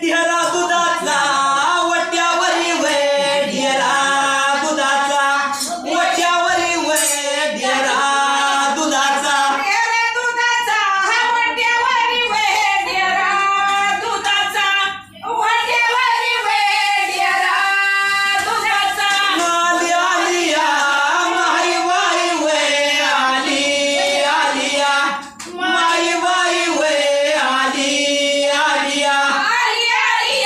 ढेरा दुधाचा वट्यावरी वय ढेरा दुधाचा वट्यावरी वय ढेरा दुधाचा ढेरा दुधाचा वट्यावरी वय ढेरा दुधाचा वट्यावरी वय ढेरा दुधाचा आली आलिया माई बाई वय आली आलिया माई बाई वय आली आलिया आली आली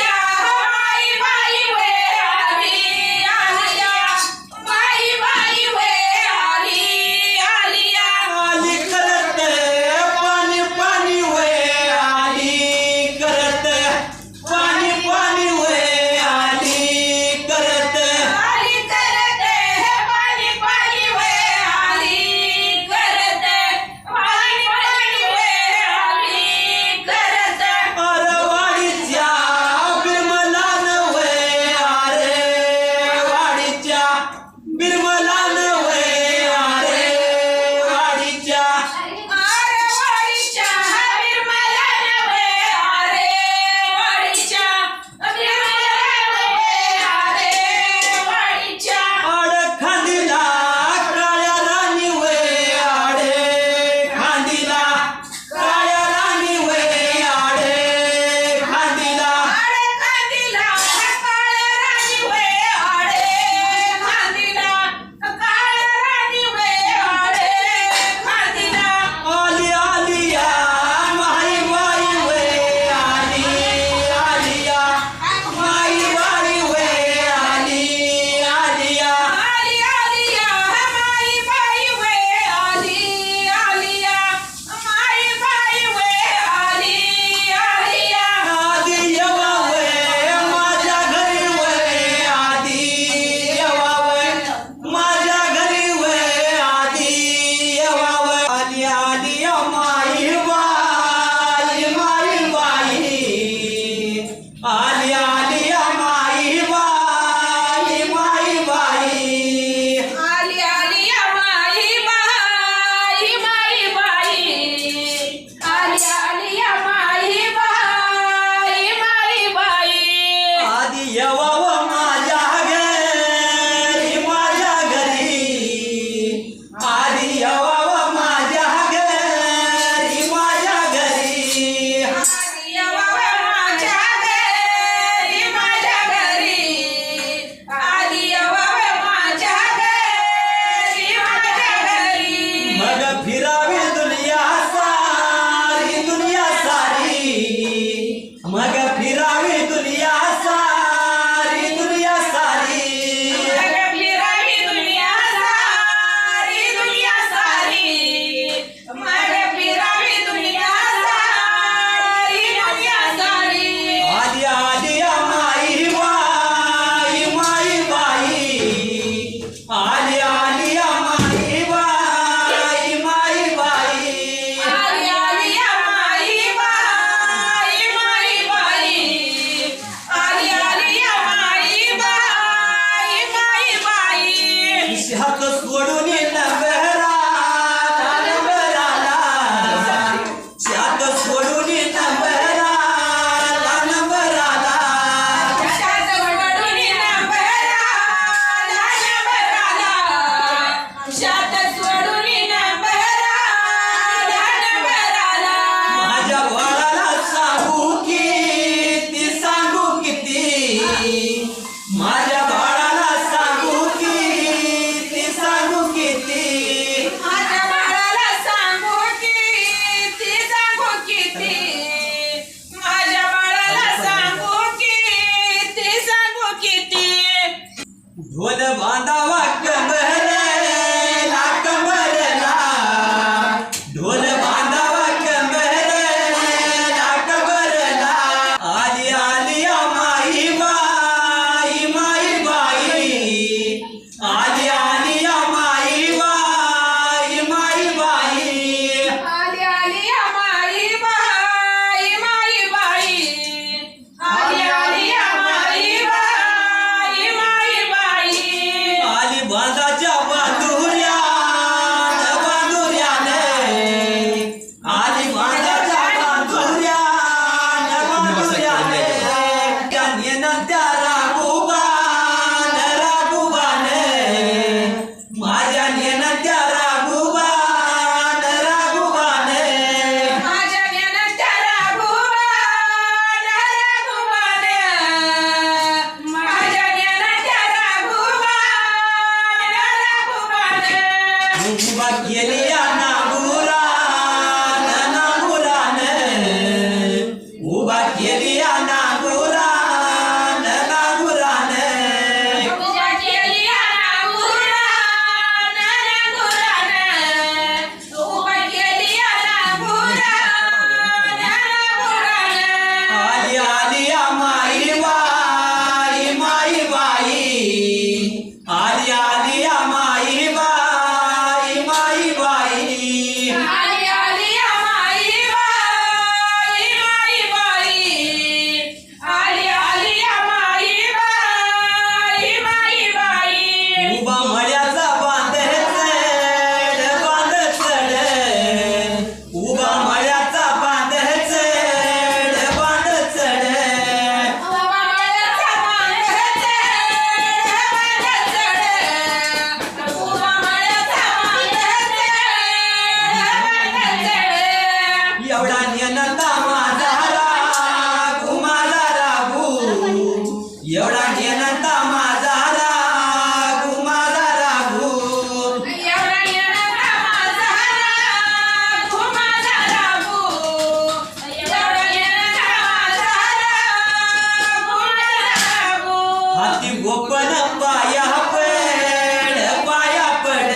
हाती गोपन पाया पड पाया पड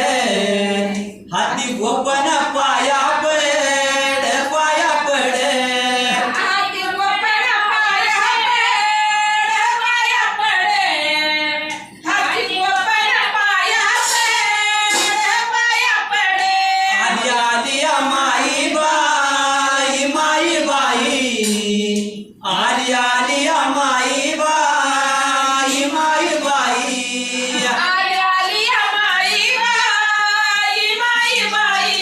हाती गोपन पाया पड पाया पड हाती गोपन पाया पड पाया पड हाती गोपन पाया पड पाया पड आली आली माई बाई माई बाई आली आली माई बाई माई बाई आली आली माई बाई माई बाई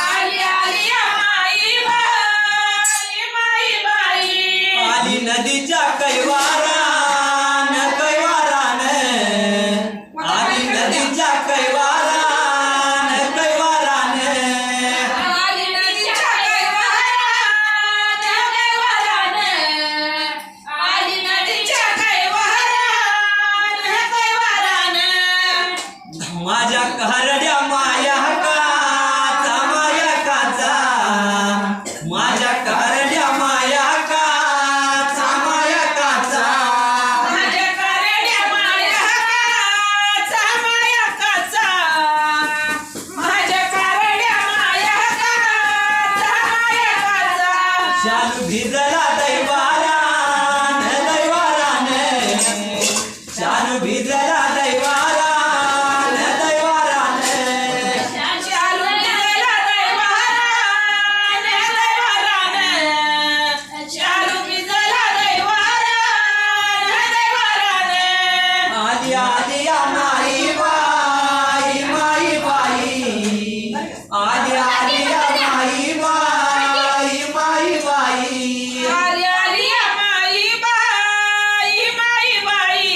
आली आली माई बाई माई बाई आली नदीच्या कैवारान कैवारान आली नदीच्या कैवारान कैवारान आली नदीच्या कैवारान कैवारान आली नदीच्या कैवारान कैवारान माझ्या कहरड्या माया काचा माया काचा माझ्या कहरड्या माया काचा माया काचा माझ्या करड्या माया काचा माया काचा माझ्या करड्या माया काचा माया काचा शालू भिजला दैवारान दैवारान शालू भिजला दैवारान दैवारान चालू भिजला दैवारान दैवारान चालू भिजला दैवारान दैवारान आली आली माई बाई माई बाई आली आली माई बाई माई बाई आली आली माई बाई माई बाई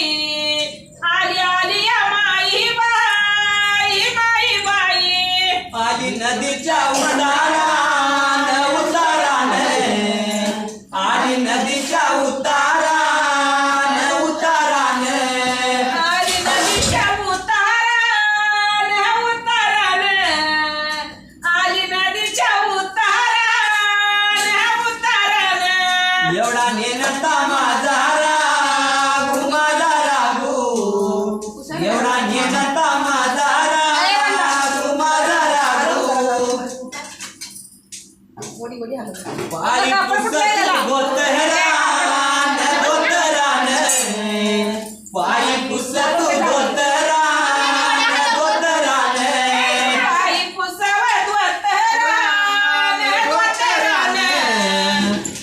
आली आली माई बाई माई बाई आली नदीच्या उतारान उतारान आली नदीच्या उतारान उतारान आली नदीच्या उतारान उतारान आली नदीच्या उतारान उतारान एवढा नेनता माझा रागू माझा रागू एवढा नेनता माझा रागू माझा रागू पायी पुसत धोतरान धोतरान पायी पुसत धोतरान धोतरान पायी पुसवत वतरान वतरान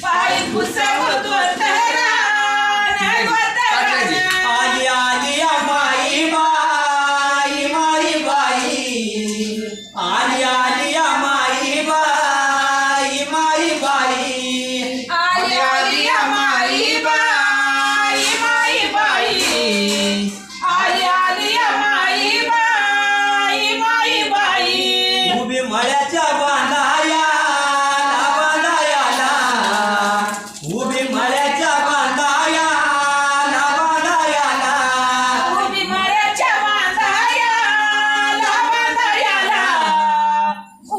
पायी पुसवत वतरान वतरान आली आली माई बाई माई बाई आली आली माई बाई माई बाई आली आली माई बाई माई बाई आली आली माई बाई माई बाई उभी मळ्याच्या बांधाया बांधायाला उभी मळ्याच्या बांधाया बांधायाला उभी मळ्याच्या बांधायाला बांधायाला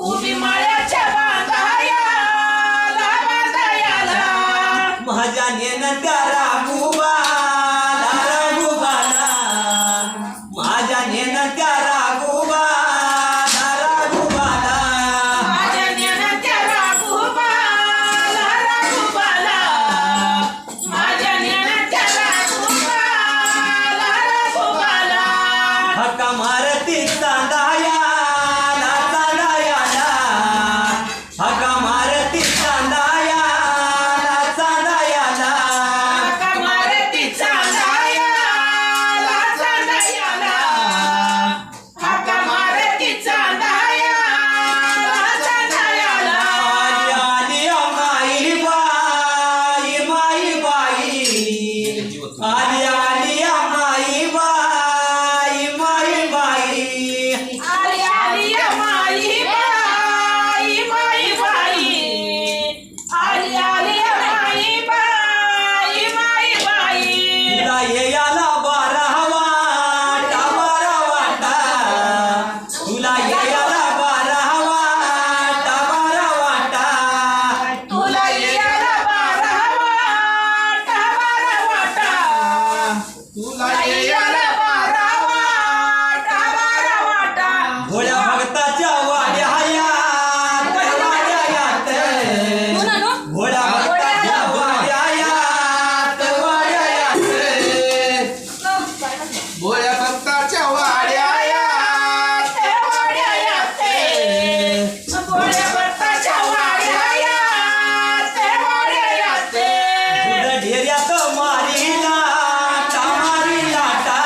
उभी मळ्याच्या बांधायाला बांधायाला माझ्या नेन त्या राघुबाला राघुबाला माझ्या नेन त्या राघुबाला राघुबाला माझ्या ज्ञानाच्या राघुबाला राघुबाला माझ्या ज्ञानाच्या राघुबाला राघुबाला हका मारती चांदायाला चांदायाला हका मारती चांदायाला चांदायाला हका मारती डेऱ्यात मारी लाटा मारी लाटा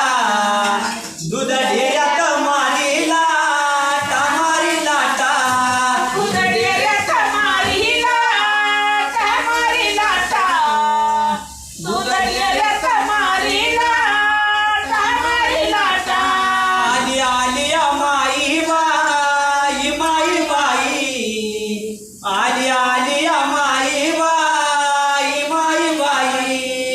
दूध डेऱ्यात मारी लाटा मारी लाटा दूध डेऱ्यात मारी लाटा मारी लाटा दूध डेऱ्यात मारी लाटा मारी लाटा आली आली माई बाई माई बाई आली आली माई बाई माई बाई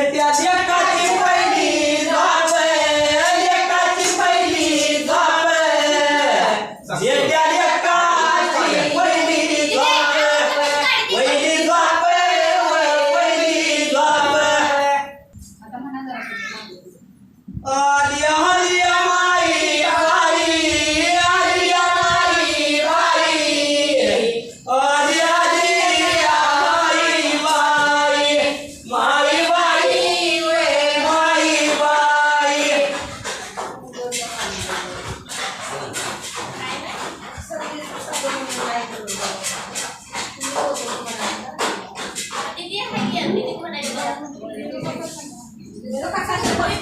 येत्या एकाची पहिली झोप एकाची पहिली झोप येत्या एकाची पहिली झोप पहिली झोप पहिली झोप आलिया आलिया माई बाई आलिया माई बाई आलिया आलिया माई बाई माई बाई वे माई बाई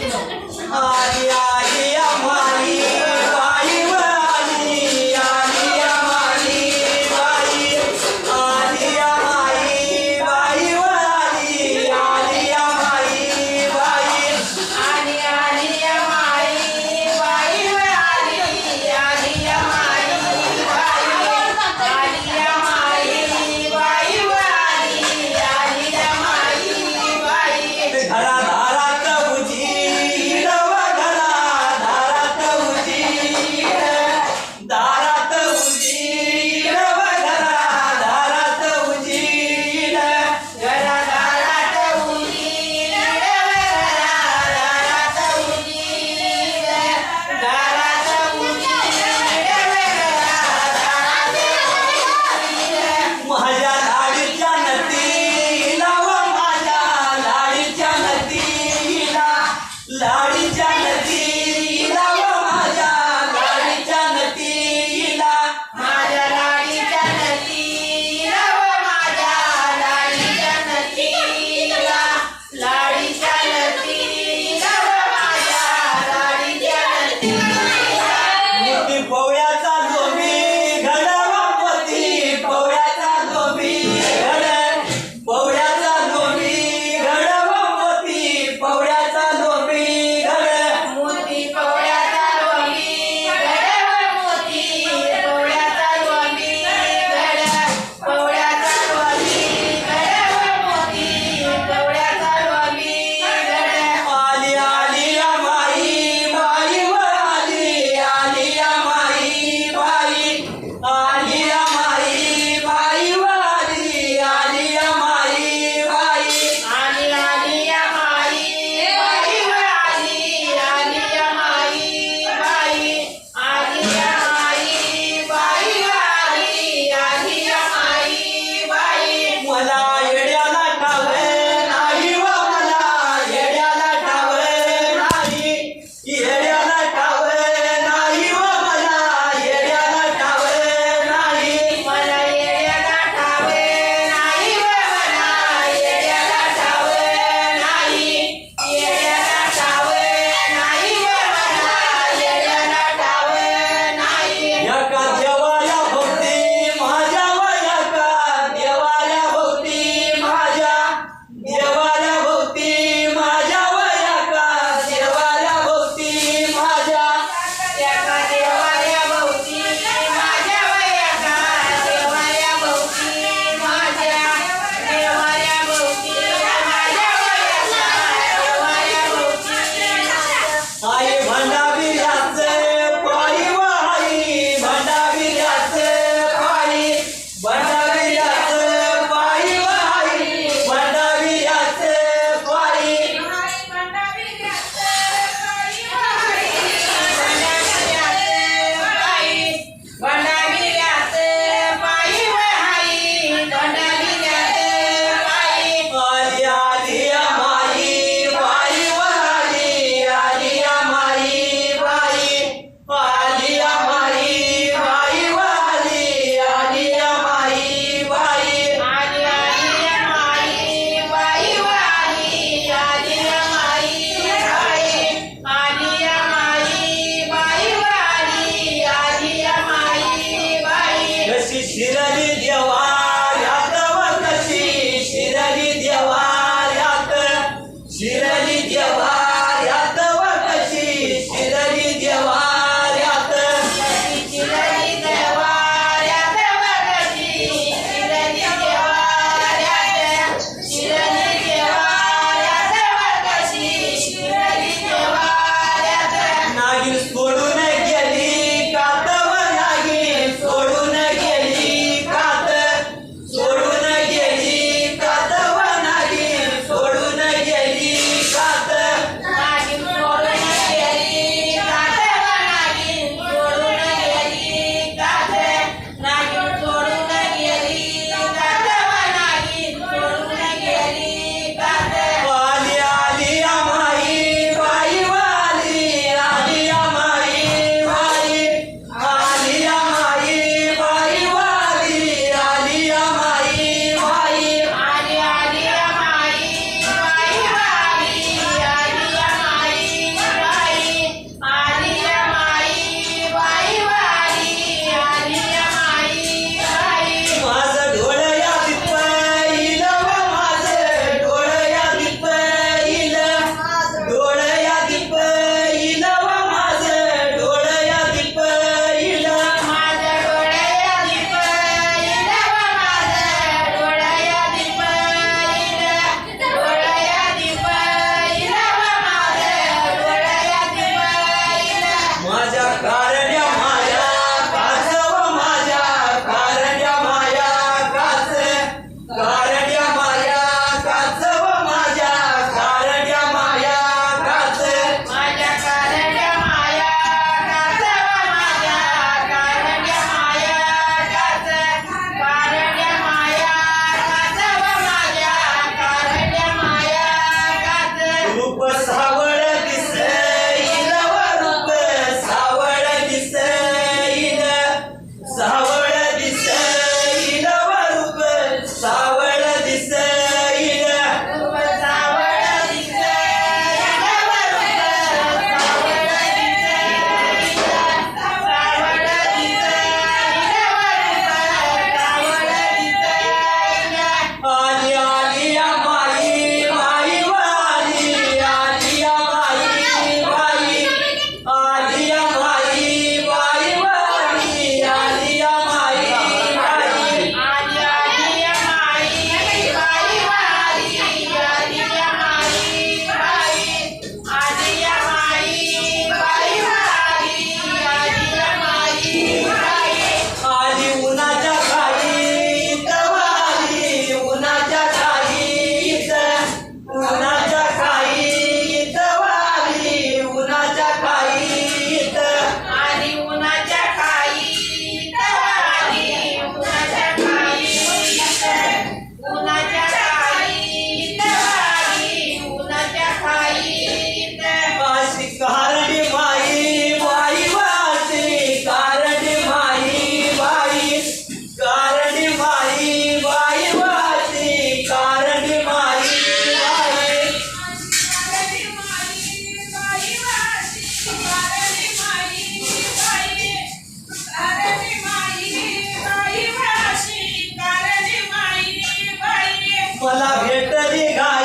आलिया आलिया माई बाई व आलिया आलिया माई बाई आलिया माई बाई व आलिया आलिया माई बाई आलिया आलिया माई बाई व आलिया आलिया माई बाई आलिया माई बाई व आलिया आलिया माई बाई घरा दारात उजीड व दारात उजीड दारात उजीड व दारात उजीड घरादारात उजीड घरादारात उजीड दारात उजीड माझ्या लाडीच्या नदीला व माझ्या लाडीच्या नदीला लाडीच्या नदीला व माझ्या लाडीच्या नदीला माझ्या लाडीच्या नदीला व माझ्या लाडीच्या नदीला लाडीच्या नदीला व माझ्या लाडीच्या नदीला मोती पोळ्याचा जोबी घडवा मोती पोळ्याचा जोबी घड पोळ्याचा जोबी घडवा मोती पोळ्याचा जोबी घड मोती पोळ्याचा डोंबी घडव मोती पोळ्याचा डोंबी घड पोळ्याचा डोंबी घडव मोती पोळ्याचा डोंबी घड आली आलिया माई बाई व आली आलिया माई बाई आलिया माई बाई व आली आलिया माई बाई आली आलिया माई बाई व आली आलिया माई बाई आलिया माई बाई व आली आलिया माई बाई मला येड्याला ठावे नाही व मला येड्याला ठावे नाही येड्याला ठावे नाही व मला येड्याला ठावे नाही मला येड्याला ठावे नाही व मला येड्याला ठावे नाही येड्याला ठावे नाही व मला येड्याला ठावे नाही एका देवाला भोवती माझ्या व एका देवाला भोवती माझ्या देवाला भोवती माझ्या व एका देवाला भोवती माझ्या एका देवाऱ्या भोवती माझ्या वयाका देवाऱ्या भोवती माझ्या देवाऱ्या भोवती माझ्या वयाका देवाऱ्या भोवती आई भंडाविराचे पायी व आई भंडाविराचे पायी भंडाविराचे पायी व आई भंडाविराचे पायी आली आलिया माई बाई व आली आलिया माई बाई आलिया माई बाई व आली आलिया माई बाई कशी शिरली देवाऱ्यात व कशी शिरली देवाऱ्यात शिरली देवाऱ्यात व कशी शिरली देवाऱ्यात मला भेटली घाई